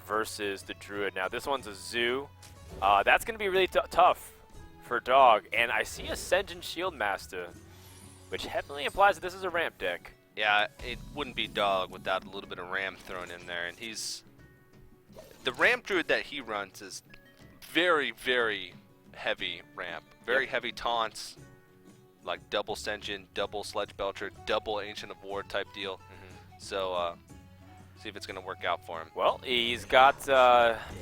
versus the Druid. Now this one's a Zoo. That's going to be really tough for Dog. And I see a Sen'jin Shield Master, which heavily implies that this is a ramp deck. Yeah, it wouldn't be Dog without a little bit of Ram thrown in there. And the ramp Druid that he runs is very, very heavy ramp. Very heavy taunts, like double Sen'jin, double Sledge Belcher, double Ancient of War type deal. So, see if it's going to work out for him. Well, he's got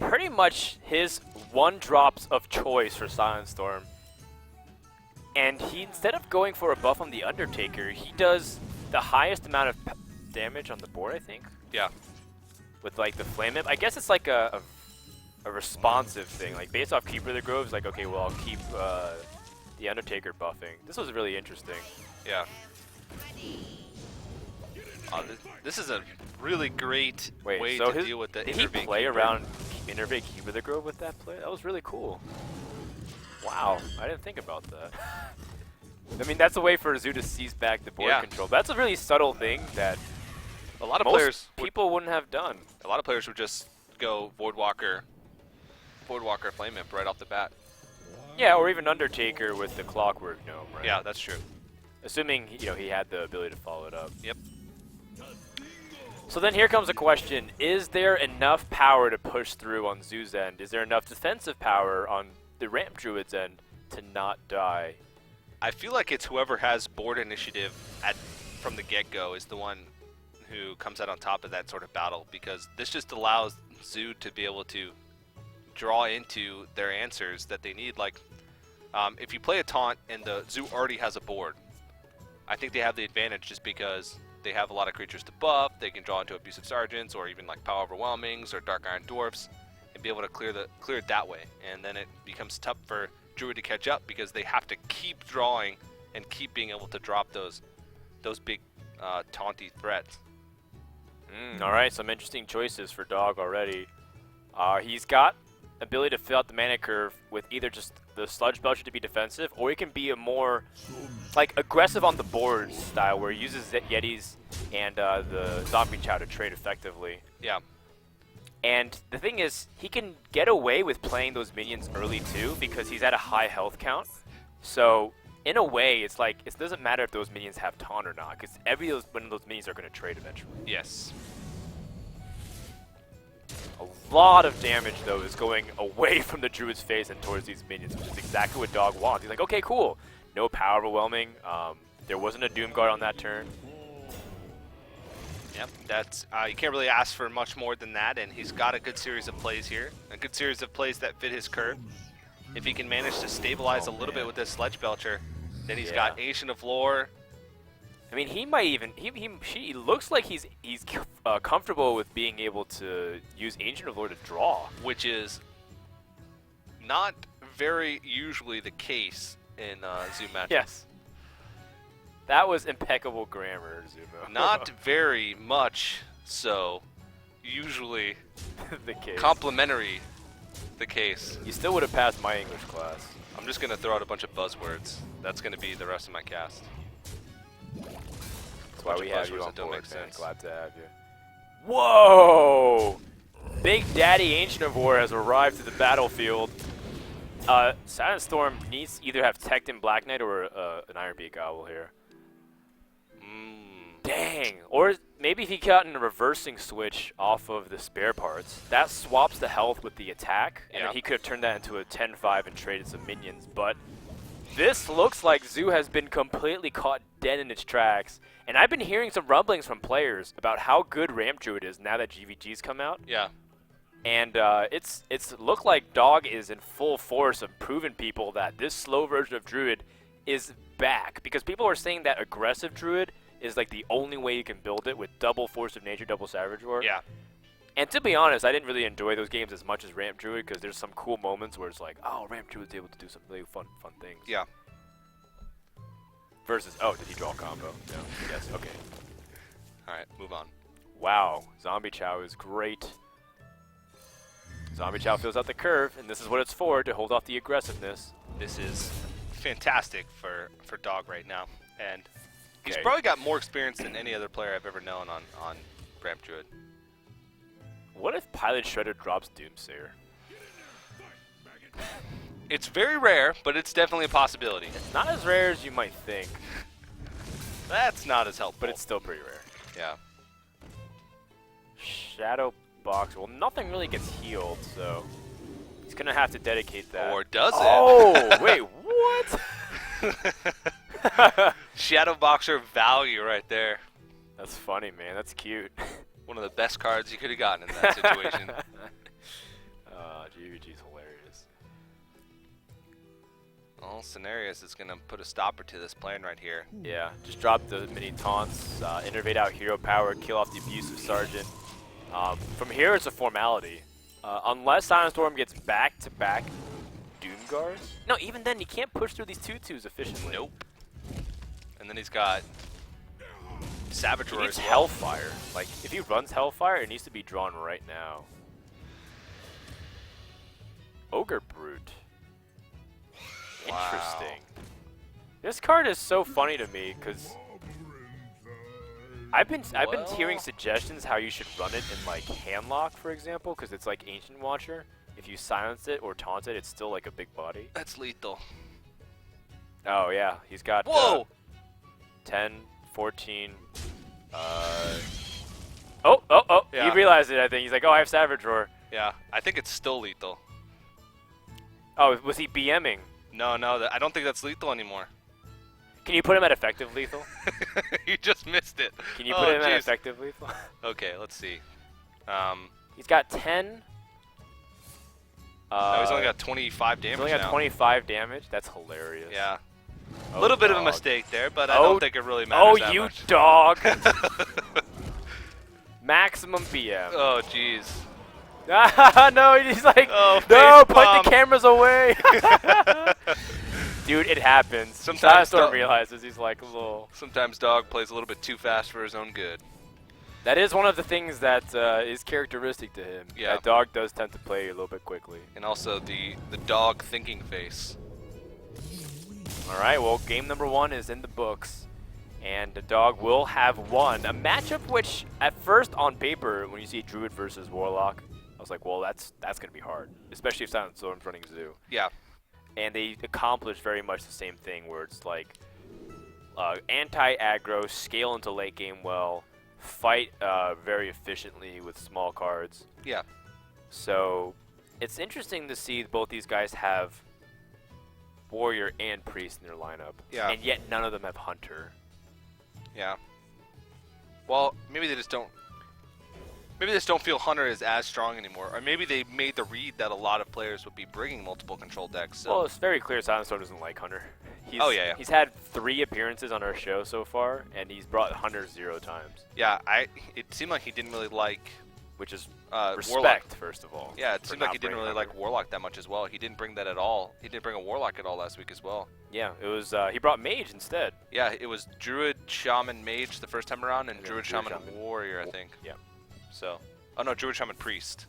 pretty much his 1-drops of choice for SilentStorm. And instead of going for a buff on the Undertaker, he does the highest amount of damage on the board, I think. Yeah. With like the Flame Imp. I guess it's like a responsive thing. Like based off Keeper of the Grove, it's like, okay, well, I'll keep the Undertaker buffing. This was really interesting. Yeah. This is a really great way to deal with the Did he play around Innervate Keeper of the Grove with that play? That was really cool. Wow, I didn't think about that. I mean, that's a way for Zoo to seize back the board control. That's a really subtle thing that a lot of people wouldn't have done. A lot of players would just go Voidwalker Flame Imp right off the bat. Yeah, or even Undertaker with the Clockwork Gnome, right? Yeah, that's true. Assuming he had the ability to follow it up. Yep. So then here comes a question: is there enough power to push through on Zoo's end? Is there enough defensive power on the Ramp Druid's end to not die? I feel like it's whoever has board initiative from the get-go is the one who comes out on top of that sort of battle, because this just allows Zoo to be able to draw into their answers that they need. Like, if you play a taunt and the Zoo already has a board, I think they have the advantage just because they have a lot of creatures to buff. They can draw into Abusive Sergeants or even like Power Overwhelmings or Dark Iron Dwarfs and be able to clear it that way. And then it becomes tough for Druid to catch up because they have to keep drawing and keep being able to drop those big taunty threats. All right, some interesting choices for Dog already. He's got ability to fill out the mana curve with either just the Sludge Belcher to be defensive, or he can be a more like aggressive on the board style where he uses Yetis and the Zombie Chow to trade effectively. Yeah. And the thing is, he can get away with playing those minions early too because he's at a high health count. So in a way, it's like it doesn't matter if those minions have taunt or not, because one of those minions are going to trade eventually. Yes. A lot of damage, though, is going away from the Druid's face and towards these minions, which is exactly what Dog wants. He's like, okay, cool. No power overwhelming. There wasn't a Doomguard on that turn. Yep, that's you can't really ask for much more than that, and he's got a good series of plays here. A good series of plays that fit his curve. If he can manage to stabilize a little bit with this Sledge Belcher, then he's got Ancient of Lore. I mean, he might even he looks like he's comfortable with being able to use Ancient of Lore to draw, which is not very usually the case in Zoo matchups. Yes, that was impeccable grammar, Zumo. Not very much so. Usually, the case. Complimentary, the case. You still would have passed my English class. I'm just gonna throw out a bunch of buzzwords. That's gonna be the rest of my cast. That's why we have you on board, man. Glad to have you. Whoa! Big Daddy Ancient of War has arrived to the battlefield. SilentStorm needs to either have Tech and Black Knight or an Ironbeak Owl here. Dang! Or maybe he got in a reversing switch off of the spare parts. That swaps the health with the attack, and then he could have turned that into a 10-5 and traded some minions. But this looks like Zoo has been completely caught dead in its tracks. And I've been hearing some rumblings from players about how good Ramp Druid is now that GVG's come out. Yeah. And it's looked like Dog is in full force of proving people that this slow version of Druid is back. Because people are saying that aggressive Druid is like the only way you can build it with double Force of Nature, double Savage War. Yeah. And to be honest, I didn't really enjoy those games as much as Ramp Druid because there's some cool moments where it's like, oh, Ramp Druid's able to do some really fun things. Yeah. Versus, oh, did he draw a combo? No. Yes, okay. Alright, move on. Wow, Zombie Chow is great. Zombie Chow fills out the curve, and this is what it's for, to hold off the aggressiveness. This is fantastic for Dog right now. And he's probably got more experience than any other player I've ever known on Ramp Druid. What if Pilot Shredder drops Doomsayer? It's very rare, but it's definitely a possibility. It's not as rare as you might think, That's not as helpful. but it's still pretty rare. yeah. Shadow Boxer. Well, nothing really gets healed, so he's gonna have to dedicate that. Or does it? Oh, wait, what? Shadow Boxer value right there. That's funny, man. That's cute. One of the best cards you could have gotten in that situation. GVG's hilarious. Well, Scenarios is going to put a stopper to this plan right here. Yeah, just drop the mini taunts, innervate out hero power, kill off the abusive sergeant. From here, it's a formality. Unless SilentStorm gets back-to-back Doomguards. No, even then, you can't push through these 2/2s efficiently. Nope. And then he's got Savage He Roar needs as well. Hellfire. Like, if he runs Hellfire, it needs to be drawn right now. Ogre Brute. Wow. Interesting. This card is so funny to me because I've been hearing suggestions how you should run it in like Handlock, for example, because it's like Ancient Watcher. If you silence it or taunt it, it's still like a big body. That's lethal. Oh yeah, he's got Whoa! 10, 14. Yeah. He realized it. I think he's like, oh, I have Savage Roar. Yeah, I think it's still lethal. Oh, was he BMing? No, I don't think that's lethal anymore. Can you put him at effective lethal? You just missed it. Can you put him at effective lethal? Okay, let's see. He's got 10. No, he's only got 25 damage He's only got now. 25 damage. That's hilarious. Yeah. Oh, A little bit of a dog. mistake there, but I don't think it really matters Oh, that you much. dog! Maximum BM. Oh, jeez. No, he's like, Oh, no, face put palm. the cameras away. Dude, it happens. Sometimes SilentStorm dog- realizes he's like a little. Sometimes Dog plays a little bit too fast for his own good. That is one of the things that is characteristic to him. Yeah. That dog does tend to play a little bit quickly. And also the dog thinking face. All right, well, game number 1 is in the books, and the dog will have won a matchup which, at first on paper, when you see Druid versus Warlock, I was like, well, that's gonna be hard, especially if SilentStorm's running Zoo. Yeah. And they accomplish very much the same thing, where it's like anti-aggro, scale into late game well, fight very efficiently with small cards. Yeah. So it's interesting to see both these guys have Warrior and Priest in their lineup. Yeah. And yet none of them have Hunter. Yeah. Well, maybe they just don't. Maybe they just don't feel Hunter is as strong anymore, or maybe they made the read that a lot of players would be bringing multiple control decks. So. Well, it's very clear SilentStorm doesn't like Hunter. Yeah. He's had 3 appearances on our show so far, and he's brought Hunter 0 times. Yeah, it seemed like he didn't really like, which is Warlock. respect, first of all. Yeah, it for seemed like not he didn't bringing really Hunter. like Warlock that much as well. He didn't bring that at all. He didn't bring a Warlock at all last week as well. Yeah, it was. He brought Mage instead. Yeah, it was Druid, Shaman, Mage the first time around, and And then Druid, Druid, Shaman, Shaman. Warrior, I think. Yeah. So, oh no, Druid, Shaman, Priest,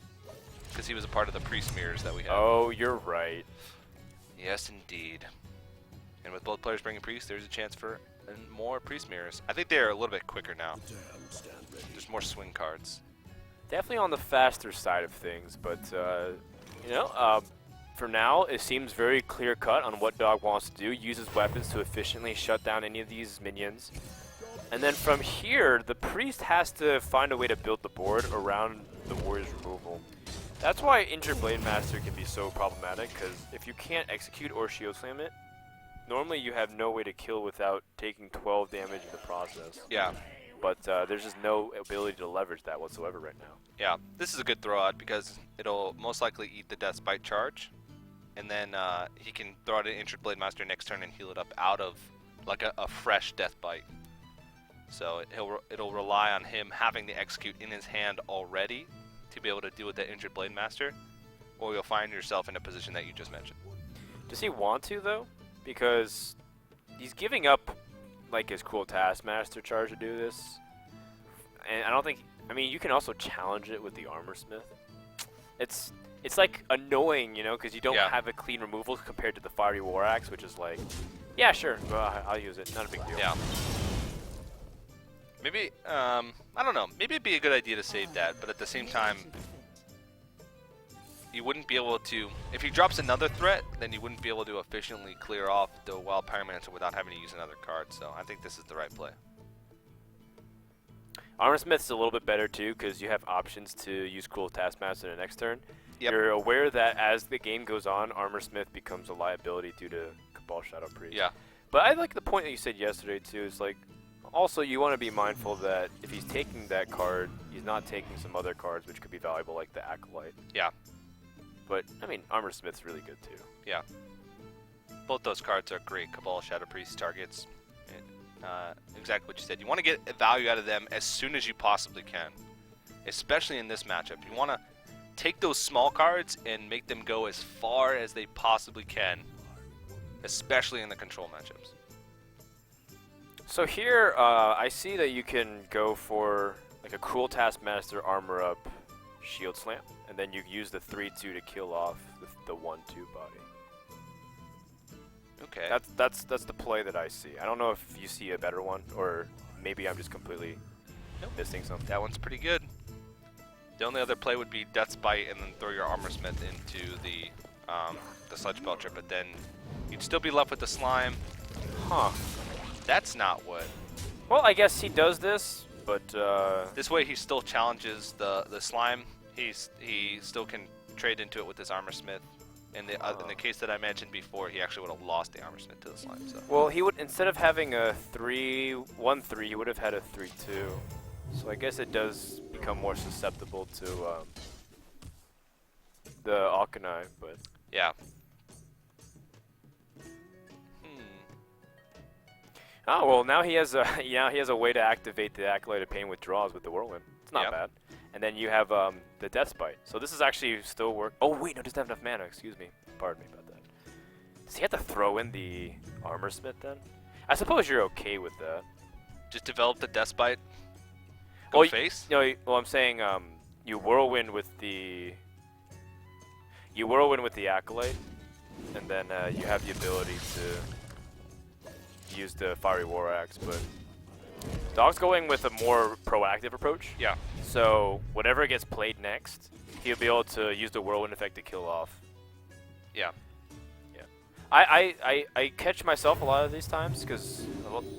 because he was a part of the Priest mirrors that we had. Oh, you're right. Yes, indeed. And with both players bringing Priest, there's a chance for more Priest mirrors. I think they're a little bit quicker now. There's more swing cards. Definitely on the faster side of things, but for now, it seems very clear cut on what Dog wants to do. Uses weapons to efficiently shut down any of these minions. And then from here, the Priest has to find a way to build the board around the Warrior's removal. That's why Injured Blade Master can be so problematic, because if you can't execute or shield slam it, normally you have no way to kill without taking 12 damage in the process. Yeah. But there's just no ability to leverage that whatsoever right now. Yeah, this is a good throw out because it'll most likely eat the Death Bite charge, and then he can throw out an Injured Blade Master next turn and heal it up out of like a fresh Death Bite. So it'll rely on him having the execute in his hand already to be able to deal with that Injured Blade Master, or you'll find yourself in a position that you just mentioned. Does he want to though? Because he's giving up like his Cruel Taskmaster charge to do this, and I don't think. I mean, you can also challenge it with the Armor Smith. It's like annoying, you know, because you don't have a clean removal compared to the Fiery War Axe, which is like, yeah, sure, I'll use it, not a big deal. Yeah. Maybe I don't know. Maybe it'd be a good idea to save that, but at the same time, you wouldn't be able to, if he drops another threat, then you wouldn't be able to efficiently clear off the Wild Pyromancer without having to use another card. So I think this is the right play. Armorsmith's a little bit better too because you have options to use Cruel Taskmaster the next turn. Yep. You're aware that as the game goes on, Armorsmith becomes a liability due to Cabal Shadow Priest. Yeah. But I like the point that you said yesterday too. Is like, also you want to be mindful that if he's taking that card, he's not taking some other cards which could be valuable, like the Acolyte. Yeah. But I mean, Armorsmith's really good too. Yeah. Both those cards are great Cabal Shadow Priest targets. Exactly what you said. You want to get value out of them as soon as you possibly can, especially in this matchup. You want to take those small cards and make them go as far as they possibly can, especially in the control matchups. So here, I see that you can go for like a Cruel Taskmaster Armor Up Shield Slam, and then you use the 3/2 to kill off the 1/2 body. Okay. That's the play that I see. I don't know if you see a better one, or maybe I'm just completely missing something. That one's pretty good. The only other play would be Death's Bite and then throw your Armorsmith into the Sludge Belcher, but then you'd still be left with the Slime. Huh. That's not what. Well, I guess he does this, but this way he still challenges the Slime. He still can trade into it with his Armorsmith. In the case that I mentioned before, he actually would have lost the Armorsmith to the Slime. So. Well, he would, instead of having a 1/3, he would have had a 3/2. So I guess it does become more susceptible to the Auchenai, but yeah. Oh well, now he has a way to activate the Acolyte of Pain withdrawals with the Whirlwind. It's not bad. And then you have the Death Bite. So this is actually still work. Oh wait, no, doesn't have enough mana. Excuse me. Pardon me about that. Does he have to throw in the Armorsmith then? I suppose you're okay with that. Just develop the Death Bite. Go face. No, well I'm saying you Whirlwind with the Acolyte, and then you have the ability to use the Fiery War Axe, but Dog's going with a more proactive approach. Yeah. So whatever gets played next, he'll be able to use the Whirlwind effect to kill off. Yeah. Yeah. I catch myself a lot of these times because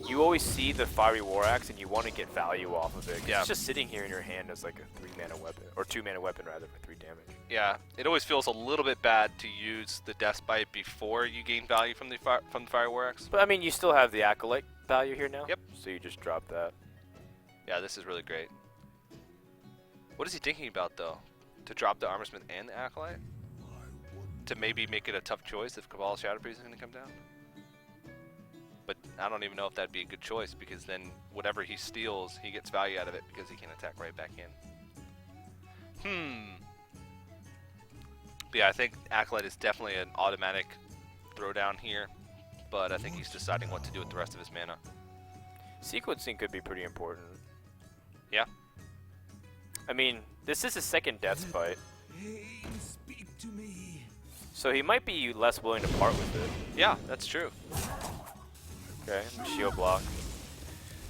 you always see the Fiery War Axe and you want to get value off of it. Yeah. It's just sitting here in your hand as like a 3-mana weapon, or 2-mana weapon rather, for 3 damage. Yeah. It always feels a little bit bad to use the Death Bite before you gain value from the Fiery War Axe. But I mean, you still have the Acolyte value here now. Yep. So you just drop that. Yeah, this is really great. What is he thinking about though? To drop the Armorsmith and the Acolyte? To maybe make it a tough choice if Cabal Shadow Priest is going to come down? But I don't even know if that'd be a good choice, because then whatever he steals, he gets value out of it because he can attack right back in. But yeah, I think Acolyte is definitely an automatic throwdown here, but I think he's deciding what to do with the rest of his mana. Sequencing could be pretty important. Yeah. I mean, this is his second Death Bite. So he might be less willing to part with it. Yeah, that's true. Okay, shield block.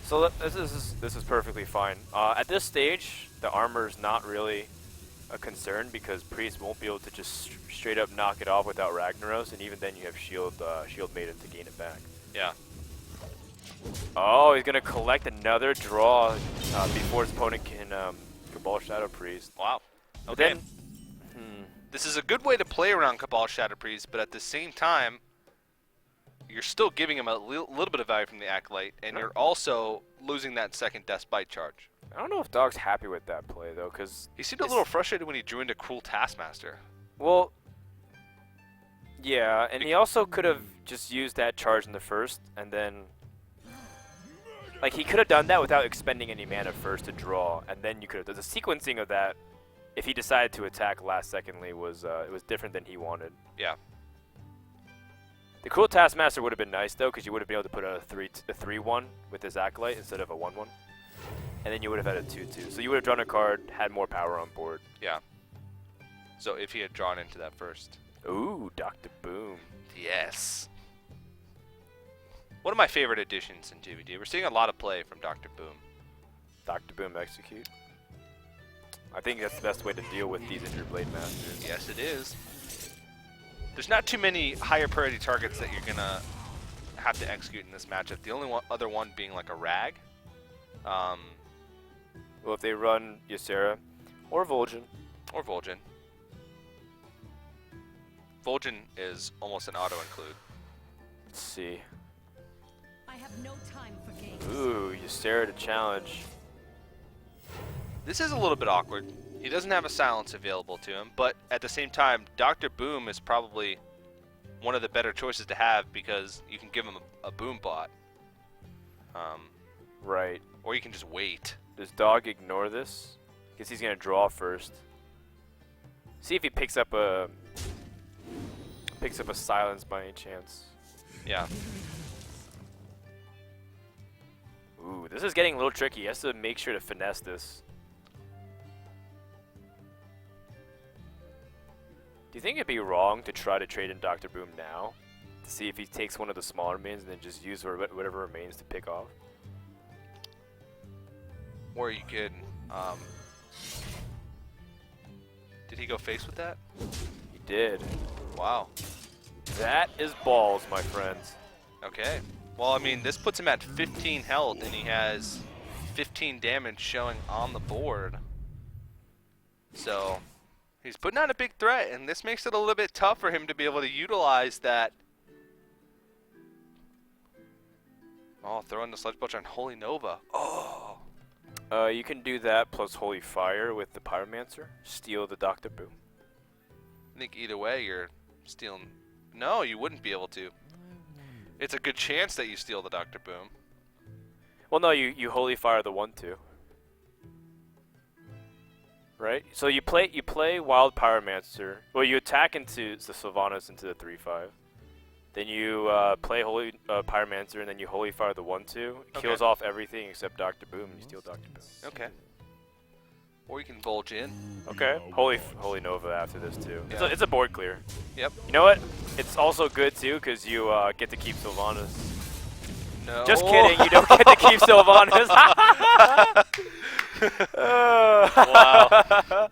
So this is perfectly fine. At this stage, the armor's not really a concern because Priest won't be able to just straight up knock it off without Ragnaros, and even then you have Shield Maiden to gain it back. Yeah. Oh, he's gonna collect another draw before his opponent can Cabal Shadow Priest. Wow. But Okay. then, This is a good way to play around Cabal Shadow Priest, but at the same time, you're still giving him a little bit of value from the Acolyte, and you're also losing that second Death Bite charge. I don't know if Dog's happy with that play though, because He seemed a little frustrated when he drew into Cruel Taskmaster. well, yeah, and he also could have just used that charge in the first, and then like he could have done that without expending any mana first to draw, and then you could have. The sequencing of that, if he decided to attack last secondly, was it was different than he wanted. Yeah. The Cruel Taskmaster would have been nice though, because you would have been able to put a 3/1 with his Acolyte instead of a 1/1, and then you would have had a 2/2. So you would have drawn a card, had more power on board. Yeah. So if he had drawn into that first. Ooh, Dr. Boom. Yes. One of my favorite additions in GVD. We're seeing a lot of play from Dr. Boom. Dr. Boom execute. I think that's the best way to deal with these injured Blade Masters. Yes, it is. There's not too many higher priority targets that you're going to have to execute in this matchup. The only other one being like a Rag. Well, if they run Ysera or Vol'jin. Or Vol'jin. Vol'jin is almost an auto-include. Let's see. I have no time for games. Ooh, Ysera to challenge. This is a little bit awkward. He doesn't have a silence available to him, but at the same time, Dr. Boom is probably one of the better choices to have because you can give him a boom bot. Right. Or you can just wait. Does Dog ignore this? Guess he's gonna draw first. See if he picks up a silence by any chance. Yeah. Ooh, this is getting a little tricky. He has to make sure to finesse this. Do you think it'd be wrong to try to trade in Dr. Boom now? To see if he takes one of the smaller minions and then just use whatever remains to pick off? Or you could, did he go face with that? He did. Wow. That is balls, my friends. Okay. Well, I mean, this puts him at 15 health, and he has 15 damage showing on the board. So, he's putting out a big threat, and this makes it a little bit tough for him to be able to utilize that. Oh, throwing the Sludge Belcher on Holy Nova. Oh! You can do that plus Holy Fire with the Pyromancer. Steal the Dr. Boom. I think either way, you're stealing. No, you wouldn't be able to. It's a good chance that you steal the Dr. Boom. Well, no, you Holy Fire the 1/2. Right? So you play Wild Pyromancer. Well, you attack into the Sylvanas into the 3/5. Then you play Holy Pyromancer, and then you Holy Fire the 1/2. It kills off everything except Dr. Boom, and you steal Dr. Boom. Okay. Or you can Vol'jin in. Okay. Holy Nova after this too. Yeah. It's a board clear. Yep. You know what? It's also good too because you get to keep Sylvanas. No. Just kidding. You don't get to keep Sylvanas. Wow.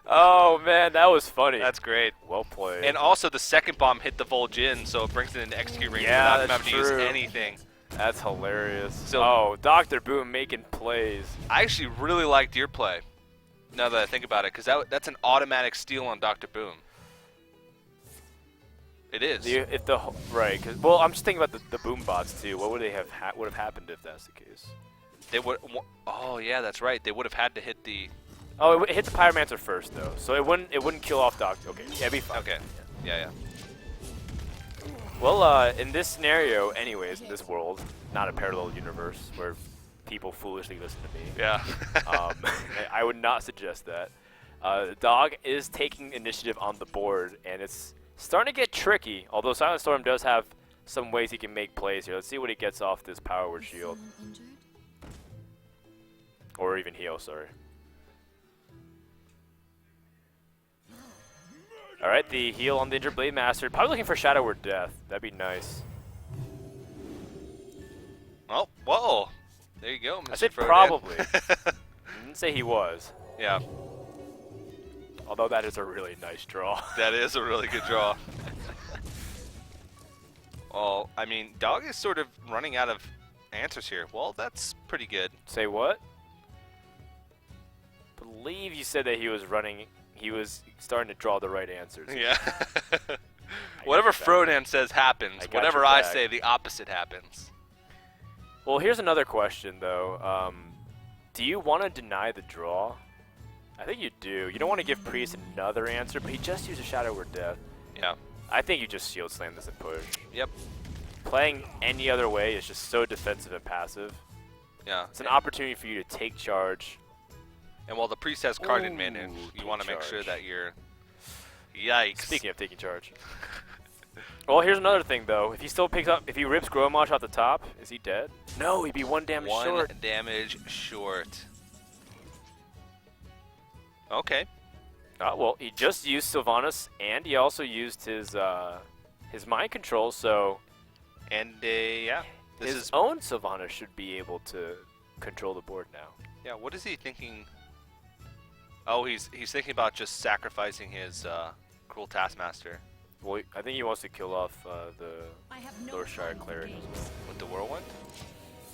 Oh man, that was funny. That's great. Well played. And also the second bomb hit the Vol'jin, so it brings it into execute range Yeah, without him that's having to true. use anything. That's hilarious. So- oh, Dr. Boom making plays. I actually really liked your play, now that I think about it, because that's an automatic steal on Dr. Boom. It is. Right, well, I'm just thinking about the boom bots too. What would they have would have happened if that's the case? They would. Oh yeah, that's right. They would have had to hit the. Oh, it hit the Pyromancer first though, so it wouldn't kill off Doctor. Okay, yeah, it'd be fine. Okay. Yeah. Well, in this scenario, anyways, in this world, not a parallel universe where people foolishly listen to me. Yeah. I would not suggest that. Dog is taking initiative on the board, and it's starting to get tricky. Although SilentStorm does have some ways he can make plays here. Let's see what he gets off this Power Word Shield. Or even heal, sorry. Alright, the heal on the Injured Blade Master. Probably looking for Shadow Word Death. That'd be nice. Oh, whoa. There you go, Mr. I said Frodan. probably. I didn't say he was. Yeah. Although that is a really nice draw. That is a really good draw. Well, I mean, Dog is sort of running out of answers here. Well, that's pretty good. Say what? Believe you said that he was starting to draw the right answers. Yeah. Whatever Frodan says happens. I got Whatever your I back. say, the opposite happens. Well, here's another question, though. Do you want to deny the draw? I think you do. You don't want to give Priest another answer, but he just used a Shadow Word Death. Yeah. I think you just Shield Slam this and push. Yep. Playing any other way is just so defensive and passive. Yeah. It's an opportunity for you to take charge. And while the priest has card Ooh, advantage, you take want to make sure charge. that you're. Yikes. Speaking of taking charge. Well, here's another thing, though. If he still picks up, if he rips Grommash off the top, is he dead? No, he'd be 1 damage short. 1 damage short. Okay. Well, he just used Sylvanas, and he also used his mind control, so And yeah, this his is. own Sylvanas should be able to control the board now. Yeah. What is he thinking? Oh, he's thinking about just sacrificing his Cruel Taskmaster Well, I think he wants to kill off the I have no Northshire time for cleric. games. with the Whirlwind.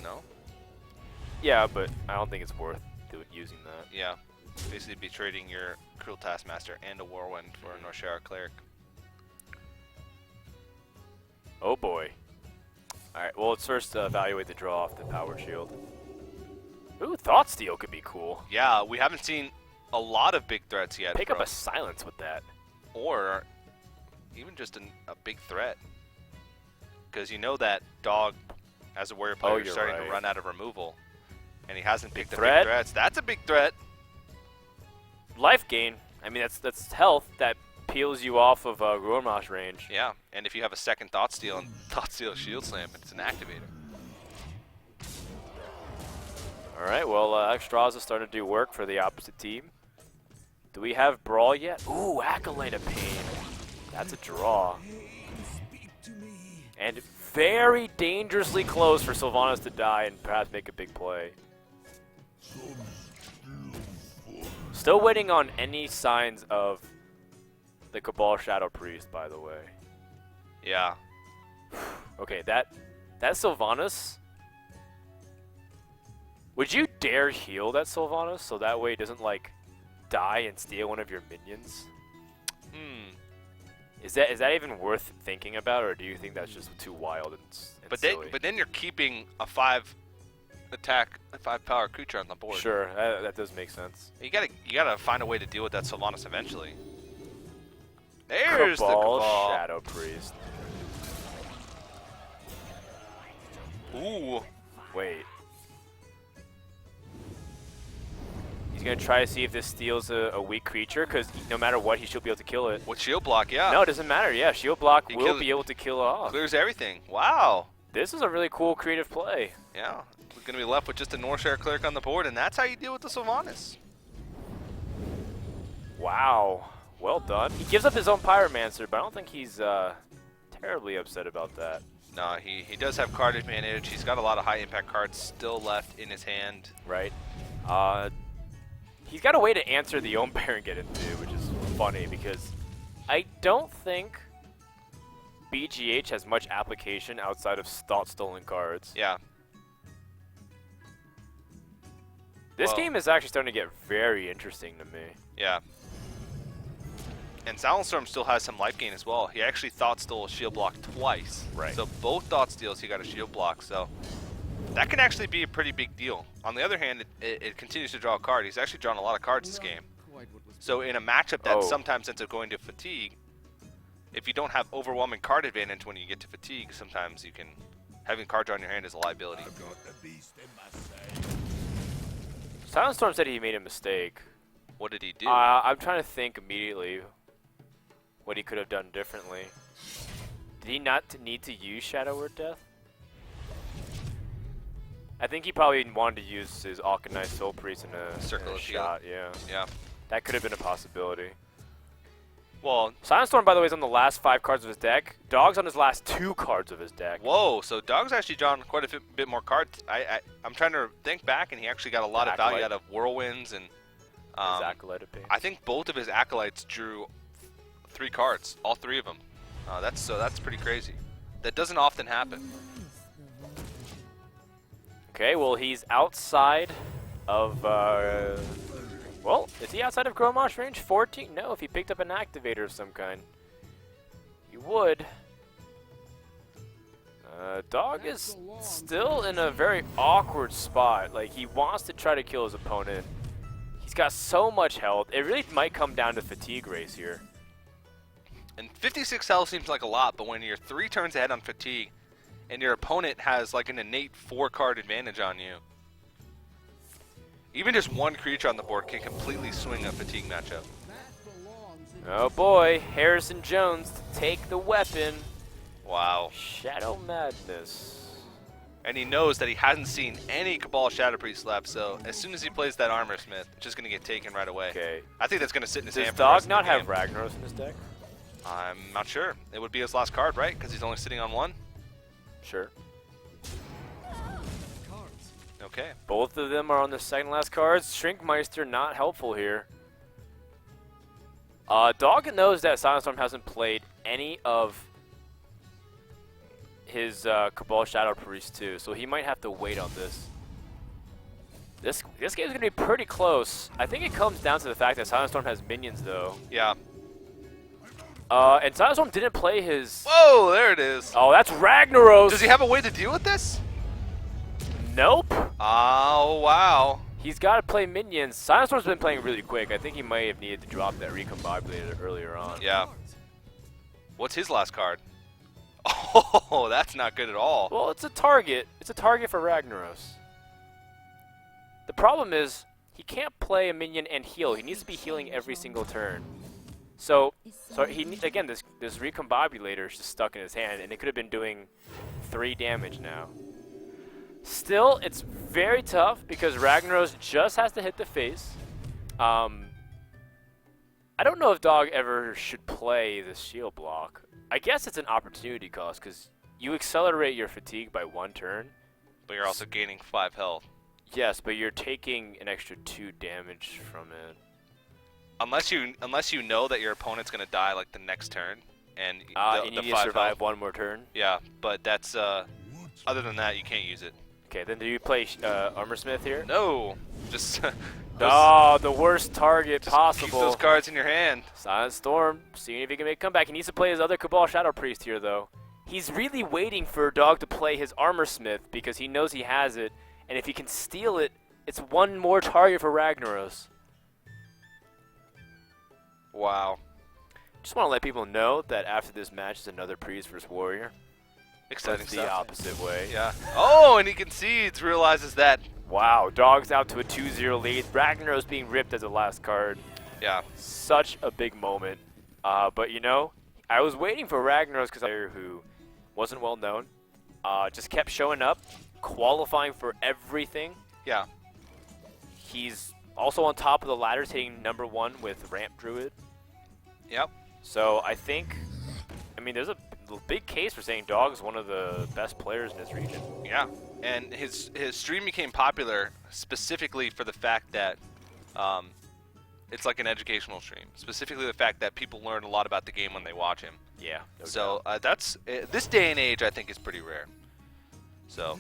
No. Yeah, but I don't think it's worth using that. Yeah. Basically, be trading your Cruel Taskmaster and a Whirlwind for a Northshire cleric. Oh boy. Alright, well, let's first evaluate the draw off the Power Shield. Ooh, Thought Steal could be cool. Yeah, we haven't seen a lot of big threats yet. Pick up a silence with that. Or even just a big threat. Because you know that Dog, as a warrior player, is you're starting right. to run out of removal. And he hasn't picked up threat? big threats. That's a big threat. Life gain. I mean, that's health that peels you off of Gormash range. Yeah, and if you have a second Thought Steal and Thought Steal Shield Slam, it's an activator. Alright, well, Extras is starting to do work for the opposite team. Do we have Brawl yet? Ooh, Acolyte of Pain. That's a draw. And very dangerously close for Sylvanas to die and perhaps make a big play. Still waiting on any signs of the Cabal Shadow Priest, by the way. Yeah. Okay, that Sylvanas. Would you dare heal that Sylvanas so that way it doesn't like die and steal one of your minions? Is that even worth thinking about, or do you think that's just too wild and silly? But then you're keeping a 5 attack, a 5 power creature on the board. Sure, that does make sense. You gotta find a way to deal with that Sylvanas eventually. There's the Cabal Cabal. Shadow Priest. Ooh. Wait. He's gonna try to see if this steals a weak creature, because no matter what, he should be able to kill it. With shield block, yeah. No, it doesn't matter. Yeah, shield block He will kills- be able to kill it off. Clears everything. Wow. This is a really cool creative play. Yeah. We're gonna be left with just a Northshire cleric on the board, and that's how you deal with the Sylvanas. Wow. Well done. He gives up his own Pyromancer, but I don't think he's terribly upset about that. No, he does have card advantage. He's got a lot of high impact cards still left in his hand. Right? He's got a way to answer the Ohm Baron get into, which is funny because I don't think BGH has much application outside of Thought Stolen cards. Yeah. This Well- game is actually starting to get very interesting to me. Yeah. And SilentStorm still has some life gain as well. He actually Thought Stole a shield block twice. Right. So both Thought Steals he got a shield block. So that can actually be a pretty big deal. On the other hand, it continues to draw a card. He's actually drawn a lot of cards this game. So in a matchup that sometimes ends up going to fatigue, if you don't have overwhelming card advantage when you get to fatigue, sometimes you can having card draw in your hand is a liability. SilentStorm said he made a mistake. What did he do? I'm trying to think immediately what he could have done differently. Did he not need to use Shadow Word Death? I think he probably wanted to use his Alkanite Soul Priest in a Circle of Shield. shot, yeah. Yeah. That could have been a possibility. Well, SilentStorm, by the way, is on the last 5 cards of his deck. Dog's on his last 2 cards of his deck. whoa, so Dog's actually drawn quite a bit more cards. I'm trying to think back, and he actually got a lot of value Acolyte. out of Whirlwinds and His Acolyte of Pain. I think both of his acolytes drew 3 cards, all 3 of them. That's pretty crazy. That doesn't often happen. Okay, well, he's outside of, well, is he outside of Grommash range? 14? No, if he picked up an activator of some kind. He would. Dog is still in a very awkward spot. Like, he wants to try to kill his opponent. He's got so much health. It really might come down to fatigue race here. And 56 health seems like a lot, but when you're 3 turns ahead on fatigue, and your opponent has like an innate 4-card advantage on you, even just 1 creature on the board can completely swing a fatigue matchup. Oh boy, Harrison Jones to take the weapon. Wow. Shadow Madness. And he knows that he hasn't seen any Cabal Shadow Priest left, so as soon as he plays that Armor Smith, it's just going to get taken right away. Okay. I think that's going to sit in his Does hand for the rest Dog of the not game. have Ragnaros in his deck? I'm not sure. It would be his last card, right? Because he's only sitting on 1? Sure. Okay. Both of them are on the second last cards. Shrinkmeister not helpful here. Dog knows that SilentStorm hasn't played any of his Cabal Shadow Priest too, so he might have to wait on this. This game's gonna be pretty close. I think it comes down to the fact that SilentStorm has minions though. Yeah. And SilentStorm didn't play his... Whoa, there it is. Oh, that's Ragnaros! Does he have a way to deal with this? Nope. Oh, wow. He's got to play minions. SilentStorm's been playing really quick. I think he might have needed to drop that Recombobulator earlier on. Yeah. What's his last card? Oh, that's not good at all. Well, it's a target. It's a target for Ragnaros. The problem is, he can't play a minion and heal. He needs to be healing every single turn. So again, this Recombobulator is just stuck in his hand, and it could have been doing 3 damage now. Still, it's very tough because Ragnaros just has to hit the face. I don't know if Dog ever should play this shield block. I guess it's an opportunity cost because you accelerate your fatigue by 1 turn. But you're also gaining 5 health. Yes, but you're taking an extra 2 damage from it. Unless you know that your opponent's gonna die like the next turn, and and you need to survive 1 more turn. Yeah, but that's other than that, you can't use it. Okay, then do you play Armorsmith here? No, just the worst target possible. Keep those cards in your hand. SilentStorm, seeing if he can make a comeback. He needs to play his other Cabal Shadow Priest here, though. He's really waiting for Dog to play his Armorsmith because he knows he has it, and if he can steal it, it's 1 more target for Ragnaros. Wow. Just want to let people know that after this match is another Priest versus Warrior. Exciting That's stuff. the opposite way. Yeah. Oh, and he concedes, realizes that. Wow, Dog's out to a 2-0 lead. Ragnaros being ripped as the last card. Yeah. Such a big moment. But you know, I was waiting for Ragnaros because who wasn't well known. Just kept showing up, qualifying for everything. Yeah. He's also on top of the ladder, hitting #1 with Ramp Druid. Yep. So I think, I mean, there's a big case for saying Dog is one of the best players in this region. Yeah. And his stream became popular specifically for the fact that it's like an educational stream. Specifically the fact that people learn a lot about the game when they watch him. Yeah. No So that's this day and age, I think, is pretty rare. So.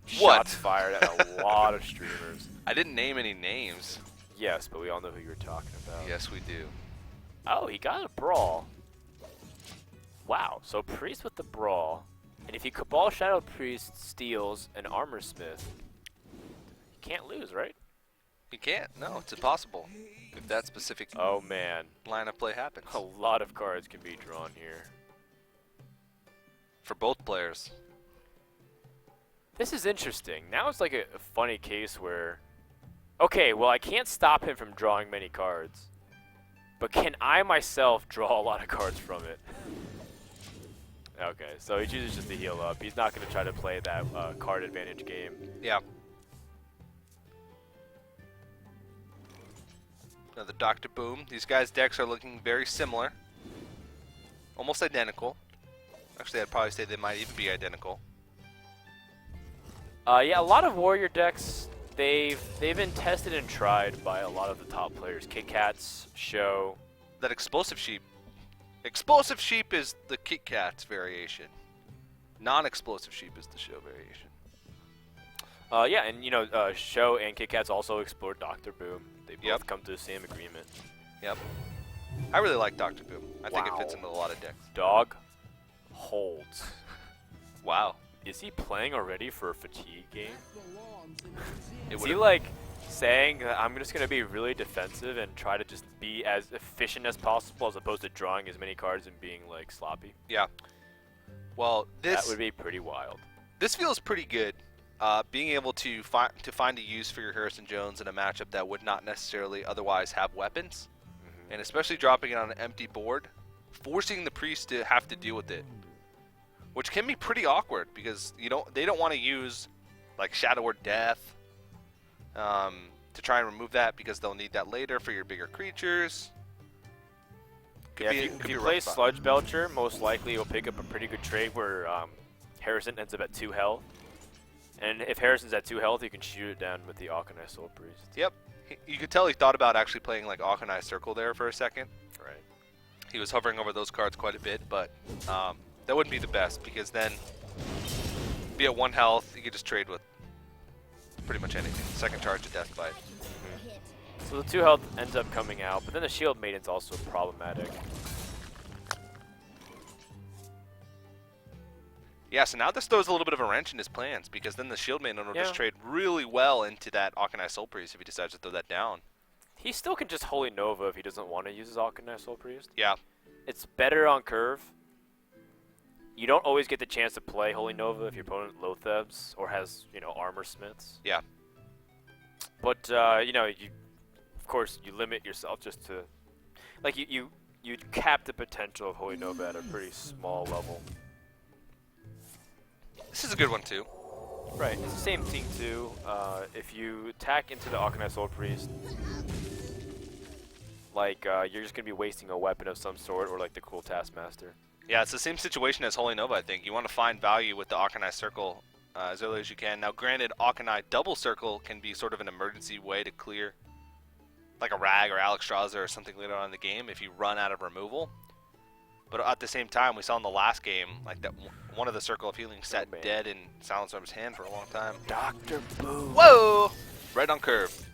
Shots fired at a lot of streamers. I didn't name any names. Yes, but we all know who you're talking about. Yes, we do. Oh, he got a Brawl. Wow, so Priest with the Brawl. And if he Cabal Shadow Priest steals an Armorsmith, he can't lose, right? You can't. No, it's impossible. If that specific Oh, man. line of play happens. A lot of cards can be drawn here. For both players. This is interesting. Now it's like a funny case where, okay, well, I can't stop him from drawing many cards, but can I myself draw a lot of cards from it? Okay, so he chooses just to heal up. He's not going to try to play that card advantage game. Yeah. Another Dr. Boom. These guys' decks are looking very similar. Almost identical. Actually, I'd probably say they might even be identical. Yeah, a lot of Warrior decks, they've been tested and tried by a lot of the top players. Kit Kats, Show. That Explosive Sheep. Explosive Sheep is the Kit Kat's variation. Non-Explosive Sheep is the Show variation. Yeah, and you know, Show and Kit Kats also explored Dr. Boom. They both come to the same agreement. Yep. I really like Dr. Boom. I think it Wow. fits into a lot of decks. Dog holds. Wow. Is he playing already for a fatigue game? It Is he would've- like saying that I'm just going to be really defensive and try to just be as efficient as possible as opposed to drawing as many cards and being like sloppy? Yeah. Well, That would be pretty wild. this feels pretty good. Being able to find a use for your Harrison Jones in a matchup that would not necessarily otherwise have weapons, and especially dropping it on an empty board, forcing the Priest to have to deal with it, which can be pretty awkward because they don't want to use like Shadow or Death to try and remove that because they'll need that later for your bigger creatures. If you play Sludge Belcher, most likely you'll pick up a pretty good trade where Harrison ends up at 2 health. And if Harrison's at 2 health, you can shoot it down with the Arcanine Soul Priest. Yep, You could tell he thought about actually playing like Akanai Circle there for a second. Right. He was hovering over those cards quite a bit, but that wouldn't be the best because then be at 1 health, you could just trade with pretty much anything. Second charge of Death Bite. So the 2 health ends up coming out, but then the Shield Maiden's also problematic. Yeah, so now this throws a little bit of a wrench in his plans because then the Shield Maiden will just trade really well into that Akanai Soul Priest if he decides to throw that down. He still can just Holy Nova if he doesn't want to use his Akanai Soul Priest. Yeah. It's better on curve. You don't always get the chance to play Holy Nova if your opponent Lothebs or has, you know, Armor Smiths. Yeah. But, you know, of course, you limit yourself just to... Like, you cap the potential of Holy Nova at a pretty small level. This is a good one, too. Right, it's the same thing, too. If you attack into the Akanai Soul Priest, like, you're just going to be wasting a weapon of some sort, or like the Cruel Taskmaster. Yeah, it's the same situation as Holy Nova, I think. You want to find value with the Akanai Circle as early as you can. Now, granted, Akanai Double Circle can be sort of an emergency way to clear, like a Rag or Alexstrasza or something later on in the game if you run out of removal. But at the same time, we saw in the last game, like that one of the Circle of Healing sat dead in SilentStorm's hand for a long time. Dr. Boom! Whoa! Right on curve.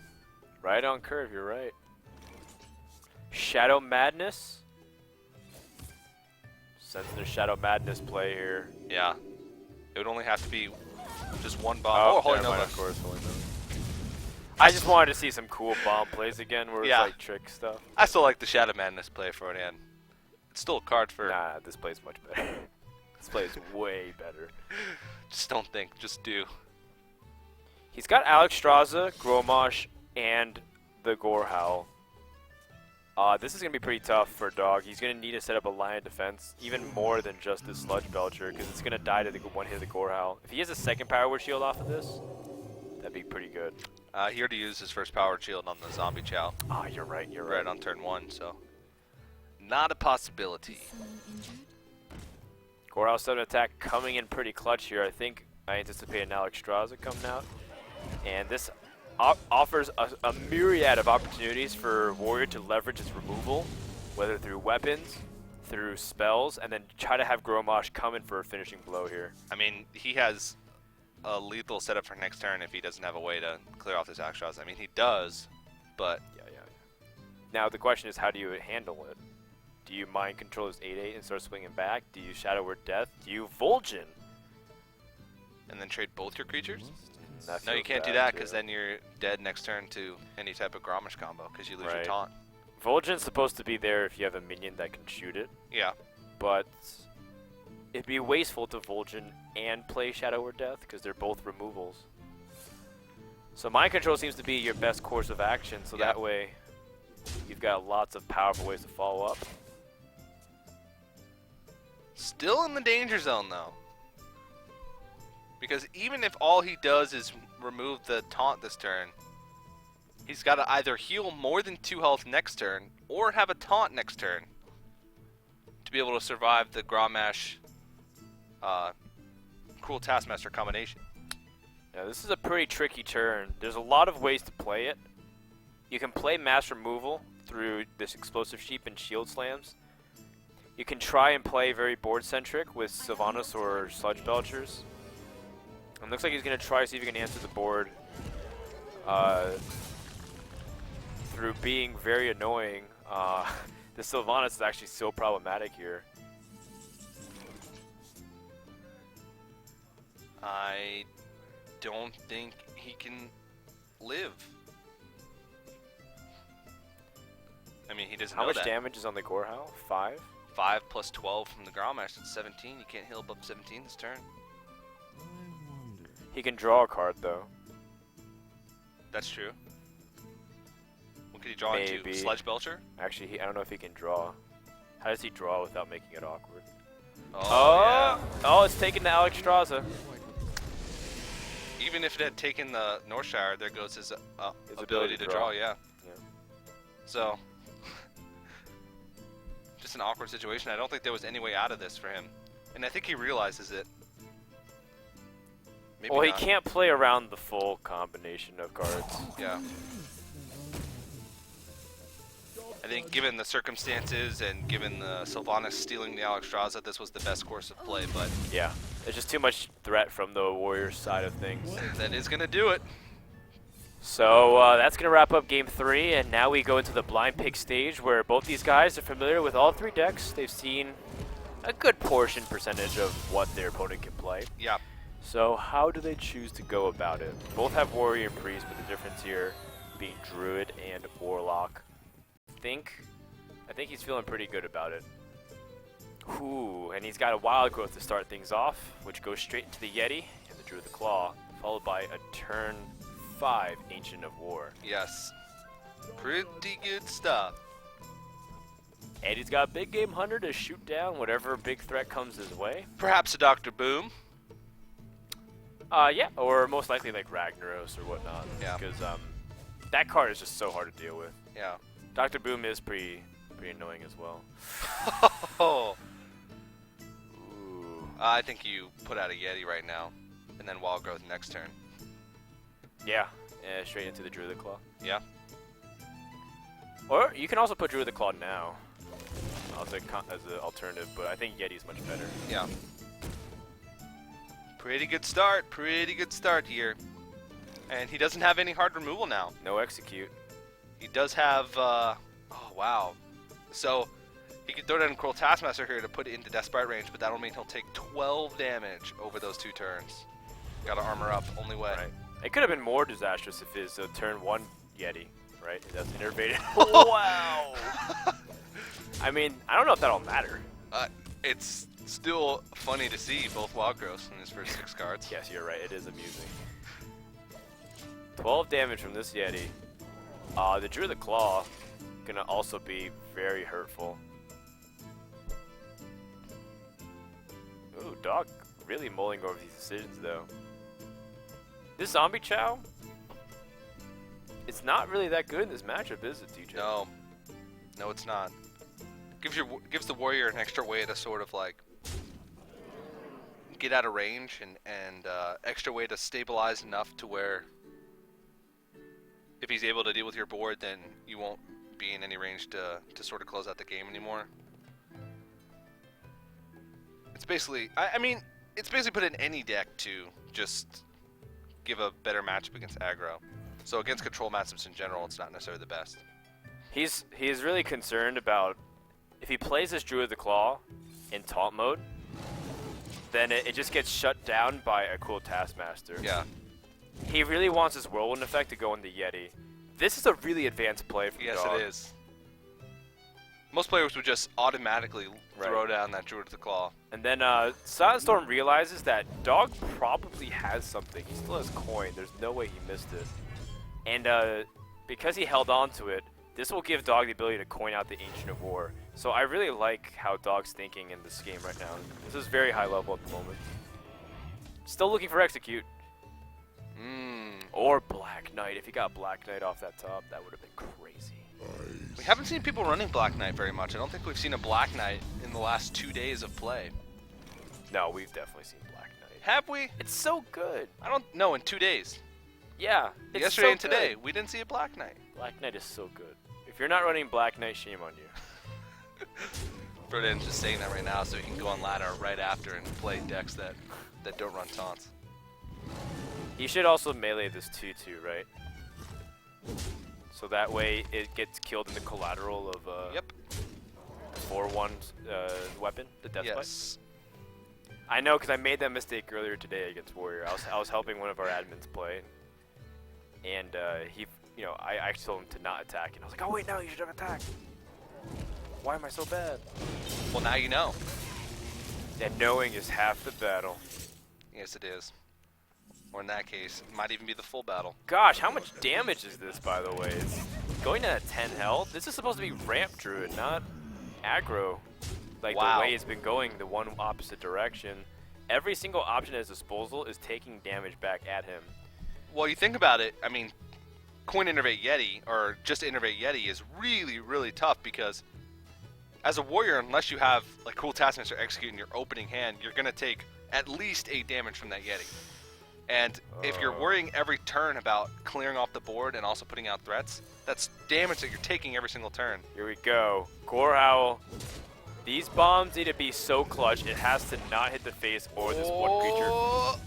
Right on curve, you're right. Shadow Madness? Since there's Shadow Madness play here. Yeah. It would only have to be just one bomb. Oh, Holy Nova. Of course, Holy Nova. I just wanted to see some cool bomb plays again where it's like trick stuff. I still like the Shadow Madness play for Frodan. It's still a card for... Nah, this play's much better. This play's way better. Just don't think, just do. He's got Alexstrasza, Gromosh, and the Gorehowl. This is going to be pretty tough for Dog. He's going to need to set up a line of defense, even more than just the Sludge Belcher, because it's going to die to the one hit of the Gorehowl. If he has a second Power Word Shield off of this, that'd be pretty good. He already used his first Power Shield on the Zombie Chow. Ah, you're right, you're right. right. On turn 1, so... Not a possibility. Gorehowl 7 attack coming in pretty clutch here. I think I anticipate an Alexstrasza coming out. And this offers a myriad of opportunities for Warrior to leverage its removal, whether through weapons, through spells, and then try to have Gromosh come in for a finishing blow here. I mean, he has a lethal setup for next turn if he doesn't have a way to clear off this Alexstrasza. I mean, he does, but... Yeah. Now the question is, how do you handle it? Do you mind control his 8/8 and start swinging back? Do you Shadow Word Death? Do you Vol'jin? And then trade both your creatures? That No, you feels can't do bad, that too. because then you're dead next turn to any type of Gromish combo because you lose your taunt. Vol'jin's supposed to be there if you have a minion that can shoot it, Yeah. but it'd be wasteful to Vol'jin and play Shadow Word Death because they're both removals. So Mind Control seems to be your best course of action, so that way you've got lots of powerful ways to follow up. Still in the danger zone, though. Because even if all he does is remove the taunt this turn, he's got to either heal more than 2 health next turn, or have a taunt next turn to be able to survive the Gromash Cruel Taskmaster combination. Yeah, this is a pretty tricky turn. There's a lot of ways to play it. You can play mass removal through this Explosive Sheep and Shield Slams. You can try and play very board-centric with Sylvanas or Sludge Belchers. It looks like he's going to try to see if he can answer the board through being very annoying. The Sylvanas is actually so problematic here. I don't think he can live. I mean, he doesn't know How much that. damage is on the Gorehowl? 5? 5 plus 12 from the Gromash, that's 17. You can't heal above 17 this turn. He can draw a card, though. That's true. What could he draw Maybe. into? Sludge Belcher? Actually, I don't know if he can draw. How does he draw without making it awkward? Oh, Oh, it's taken to Alexstrasza. yeah. Even if it had taken the Northshire, there goes his ability to draw. draw, yeah. So, just an awkward situation. I don't think there was any way out of this for him. And I think he realizes it. Maybe Well, not. he can't play around the full combination of cards. Yeah. I think given the circumstances and given the Sylvanas stealing the Alexstrasza, this was the best course of play, but Yeah, there's just too much threat from the Warriors side of things. that is going to do it. So that's going to wrap up Game 3, and now we go into the blind pick stage where both these guys are familiar with all 3 decks. They've seen a good percentage of what their opponent can play. Yeah. So how do they choose to go about it? Both have Warrior and Priest, but the difference here being Druid and Warlock. I think he's feeling pretty good about it. Ooh, and he's got a Wild Growth to start things off, which goes straight into the Yeti and the Druid of the Claw, followed by a turn 5 Ancient of War. Yes. Pretty good stuff. And he's got a big game hunter to shoot down whatever big threat comes his way. Perhaps a Dr. Boom. Yeah, or most likely like Ragnaros or whatnot. Yeah. Because that card is just so hard to deal with. Yeah. Dr. Boom is pretty annoying as well. Oh. Ooh. I think you put out a Yeti right now, and then Wild Growth next turn. Yeah, straight into the Druid of the Claw. Yeah. Or you can also put Druid of the Claw now as an alternative, but I think Yeti's much better. Yeah. Pretty good start here. And he doesn't have any hard removal now. No execute. He does have, oh wow. So, he could throw down Cruel Taskmaster here to put it into Desperate range, but that'll mean he'll take 12 damage over those 2 turns. Gotta armor up, only way. Right. It could have been more disastrous if his turn 1 Yeti, right? That's innervated. Wow! I mean, I don't know if that'll matter. It's still funny to see both Wild Growths in his first 6 cards. Yes, you're right. It is amusing. 12 damage from this Yeti. The Druid of the Claw gonna also be very hurtful. Ooh, Dog really mulling over these decisions though. This Zombie Chow, it's not really that good in this matchup, is it, TJ? No, it's not. Gives the warrior an extra way to sort of like get out of range and extra way to stabilize enough to where if he's able to deal with your board, then you won't be in any range to sort of close out the game anymore. It's basically, I mean, it's basically put in any deck to just give a better matchup against aggro. So against control matchups in general, it's not necessarily the best. He's really concerned about if he plays this Druid of the Claw in taunt mode, then it just gets shut down by a cool Taskmaster. Yeah. He really wants his Whirlwind effect to go in the Yeti. This is a really advanced play from Yes, Dog. it is. Most players would just automatically throw down that Druid of the Claw. And then SilentStorm realizes that Dog probably has something. He still has coin. There's no way he missed it. And because he held on to it, this will give Dog the ability to coin out the Ancient of War. So I really like how Dog's thinking in this game right now. This is very high level at the moment. Still looking for Execute. Or Black Knight. If he got Black Knight off that top, that would have been crazy. We haven't seen people running Black Knight very much. I don't think we've seen a Black Knight in the last 2 days of play. No, we've definitely seen Black Knight. Have we? It's so good. I don't know, in 2 days. Yeah. It's Yesterday so and today, good. we didn't see a Black Knight. Black Knight is so good. If you're not running Black Knight, shame on you. Frodan's just saying that right now so he can go on ladder right after and play decks that don't run taunts. He should also melee this 2-2, right? So that way it gets killed in the collateral of Yep. 4-1 weapon, the Death Yes. Bite. I know because I made that mistake earlier today against Warrior. I was helping one of our admins play, and I told him to not attack, and I was like, oh wait, no, you should have attacked. Why am I so bad? Well, now you know. And knowing is half the battle. Yes, it is. Or in that case, it might even be the full battle. Gosh, how much damage is this, by the way? It's going to 10 health. This is supposed to be ramp druid, not aggro. Like Wow. the way it's been going, the one opposite direction. Every single option at his disposal is taking damage back at him. Well, you think about it, I mean, Coin Innervate Yeti, or just Innervate Yeti, is really, really tough because as a warrior, unless you have like Cool Taskmaster Execute in your opening hand, you're going to take at least 8 damage from that Yeti. And if you're worrying every turn about clearing off the board and also putting out threats, that's damage that you're taking every single turn. Here we go. Gorehowl. These bombs need to be so clutch, it has to not hit the face or this one creature. Oh!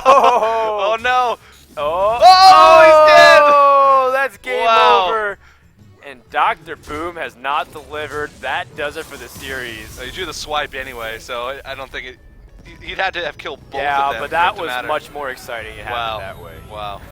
Oh no! Oh, he's dead! Oh, that's game Wow. over. And Dr. Boom has not delivered. That does it for the series. He drew the swipe anyway, so I don't think it. He'd had to have killed both of Yeah, them but for that it to was matter. much more exciting. It happened that way. Wow.